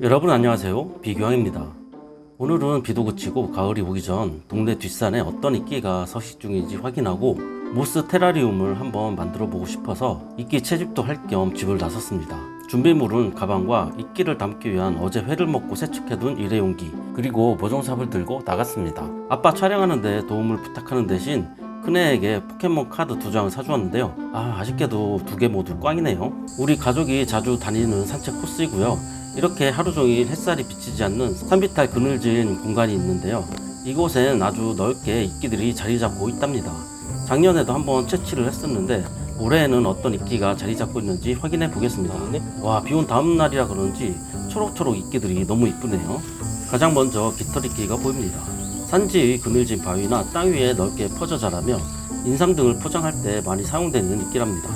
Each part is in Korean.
여러분 안녕하세요, 비교양입니다. 오늘은 비도 그치고 가을이 오기 전 동네 뒷산에 어떤 이끼가 서식 중인지 확인하고 모스 테라리움을 한번 만들어 보고 싶어서 이끼 채집도 할 겸 집을 나섰습니다. 준비물은 가방과 이끼를 담기 위한 어제 회를 먹고 세척해둔 일회용기, 그리고 모종삽을 들고 나갔습니다. 아빠 촬영하는데 도움을 부탁하는 대신 큰애에게 포켓몬 카드 2장을 사주었는데요. 아쉽게도 2개 모두 꽝이네요. 우리 가족이 자주 다니는 산책 코스이고요. 이렇게 하루종일 햇살이 비치지 않는 산비탈 그늘진 공간이 있는데요. 이곳엔 아주 넓게 이끼들이 자리 잡고 있답니다. 작년에도 한번 채취를 했었는데 올해에는 어떤 이끼가 자리 잡고 있는지 확인해 보겠습니다. 와, 비온 다음 날이라 그런지 초록초록 이끼들이 너무 이쁘네요. 가장 먼저 깃털이끼가 보입니다. 산지 그늘진 바위나 땅 위에 넓게 퍼져 자라며 인삼 등을 포장할 때 많이 사용되는 이끼랍니다.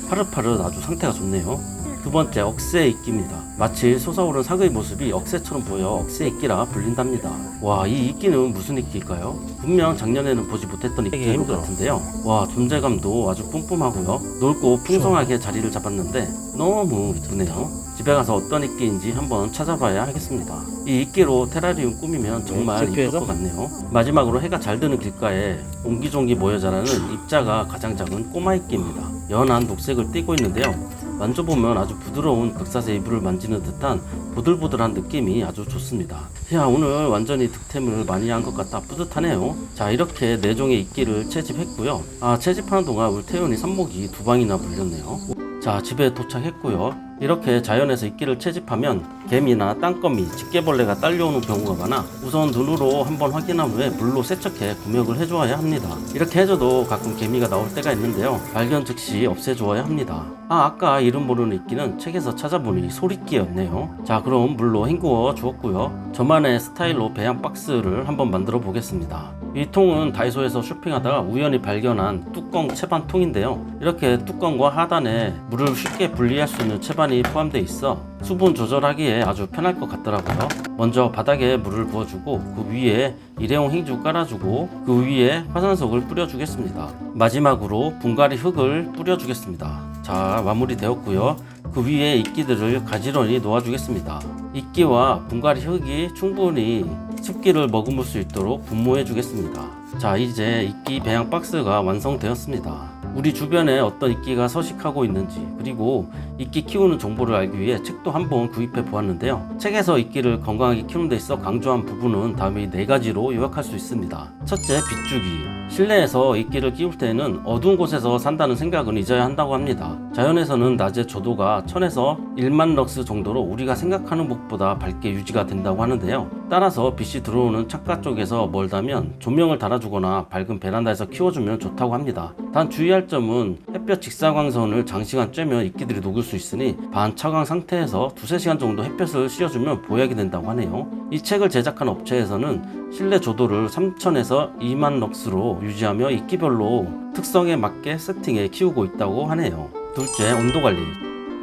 파릇파릇 아주 상태가 좋네요. 두 번째, 억새 이끼입니다. 마치 솟아오른 사과의 모습이 억새처럼 보여 억새 이끼라 불린답니다. 와, 이 이끼는 무슨 이끼일까요? 분명 작년에는 보지 못했던 이끼인 것 같은데요. 와, 존재감도 아주 뿜뿜하고요. 넓고 풍성하게 자리를 잡았는데 너무 이쁘네요. 집에 가서 어떤 이끼인지 한번 찾아봐야 하겠습니다. 이 이끼로 테라리움 꾸미면 정말 이쁠 것 같네요. 마지막으로 해가 잘 드는 길가에 옹기종기 모여 자라는 입자가 가장 작은 꼬마 이끼입니다. 연한 녹색을 띠고 있는데요. 만져보면 아주 부드러운 극사새 이불을 만지는 듯한 보들보들한 느낌이 아주 좋습니다. 야, 오늘 완전히 득템을 많이 한 것 같다 뿌듯하네요. 자, 이렇게 4종의 이끼를 채집했고요. 채집하는 동안 우리 태연이 삽목이 2방이나 물렸네요. 자, 집에 도착했고요. 이렇게 자연에서 이끼를 채집하면 개미나 땅거미, 집게벌레가 딸려오는 경우가 많아 우선 눈으로 한번 확인한 후에 물로 세척해 구명을 해주어야 합니다. 이렇게 해줘도 가끔 개미가 나올 때가 있는데요. 발견 즉시 없애주어야 합니다. 아까 이름 모르는 이끼는 책에서 찾아보니 소리끼였네요. 자, 그럼 물로 헹구어 주었고요. 저만의 스타일로 배양 박스를 한번 만들어 보겠습니다. 이 통은 다이소에서 쇼핑하다가 우연히 발견한 뚜껑 채반 통인데요. 이렇게 뚜껑과 하단에 물을 쉽게 분리할 수 있는 채반이 포함되어 있어 수분 조절하기에 아주 편할 것 같더라고요. 먼저 바닥에 물을 부어주고 그 위에 일회용 행주 깔아주고 그 위에 화산석을 뿌려주겠습니다. 마지막으로 분갈이 흙을 뿌려주겠습니다. 자, 마무리 되었고요. 그 위에 이끼들을 가지런히 놓아주겠습니다. 이끼와 분갈이 흙이 충분히 습기를 머금을 수 있도록 분무해 주겠습니다. 자, 이제 이끼 배양 박스가 완성되었습니다. 우리 주변에 어떤 이끼가 서식하고 있는지, 그리고 이끼 키우는 정보를 알기 위해 책도 한번 구입해 보았는데요. 책에서 이끼를 건강하게 키우는 데 있어 강조한 부분은 다음에 4가지로 요약할 수 있습니다. 첫째, 비주기. 실내에서 이끼를 키울 때에는 어두운 곳에서 산다는 생각은 잊어야 한다고 합니다. 자연에서는 낮에 조도가 1000에서 1만 럭스 정도로 우리가 생각하는 곳보다 밝게 유지가 된다고 하는데요. 따라서 빛이 들어오는 창가 쪽에서 멀다면 조명을 달아주거나 밝은 베란다에서 키워주면 좋다고 합니다. 단 주의할 점은 햇볕 직사광선을 장시간 쬐면 이끼들이 녹을 수 있으니 반차광 상태에서 2-3시간 정도 햇볕을 씌워주면 보약이 된다고 하네요. 이 책을 제작한 업체에서는 실내 조도를 3000에서 2만 럭스로 유지하며 이끼별로 특성에 맞게 세팅해 키우고 있다고 하네요. 둘째, 온도관리.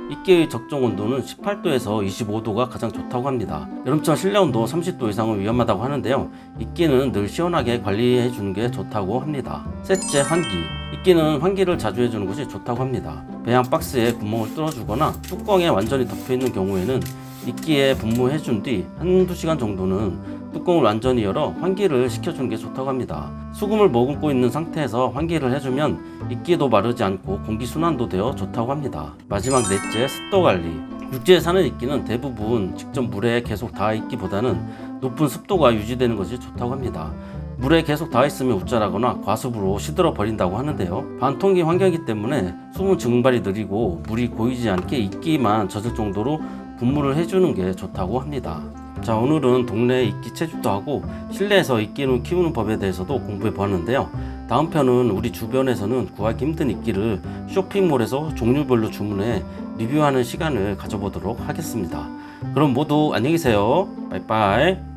이끼의 적정 온도는 18도에서 25도가 가장 좋다고 합니다. 여름철 실내 온도 30도 이상은 위험하다고 하는데요. 이끼는 늘 시원하게 관리해 주는 게 좋다고 합니다. 셋째, 환기. 이끼는 환기를 자주 해주는 것이 좋다고 합니다. 배양 박스에 구멍을 뚫어주거나 뚜껑에 완전히 덮여있는 경우에는 이끼에 분무해 준 뒤 1-2시간 정도는 뚜껑을 완전히 열어 환기를 시켜주는 게 좋다고 합니다. 수금을 머금고 있는 상태에서 환기를 해주면 이끼도 마르지 않고 공기순환도 되어 좋다고 합니다. 마지막 넷째, 습도 관리. 육지에 사는 이끼는 대부분 직접 물에 계속 닿아 있기보다는 높은 습도가 유지되는 것이 좋다고 합니다. 물에 계속 닿아 있으면 웃자라거나 과습으로 시들어 버린다고 하는데요. 반통기 환경이기 때문에 수분 증발이 느리고 물이 고이지 않게 이끼만 젖을 정도로 분무를 해주는 게 좋다고 합니다. 자, 오늘은 동네 이끼 채집도 하고 실내에서 이끼를 키우는 법에 대해서도 공부해 보았는데요. 다음 편은 우리 주변에서는 구하기 힘든 이끼를 쇼핑몰에서 종류별로 주문해 리뷰하는 시간을 가져보도록 하겠습니다. 그럼 모두 안녕히 계세요. 빠이빠이.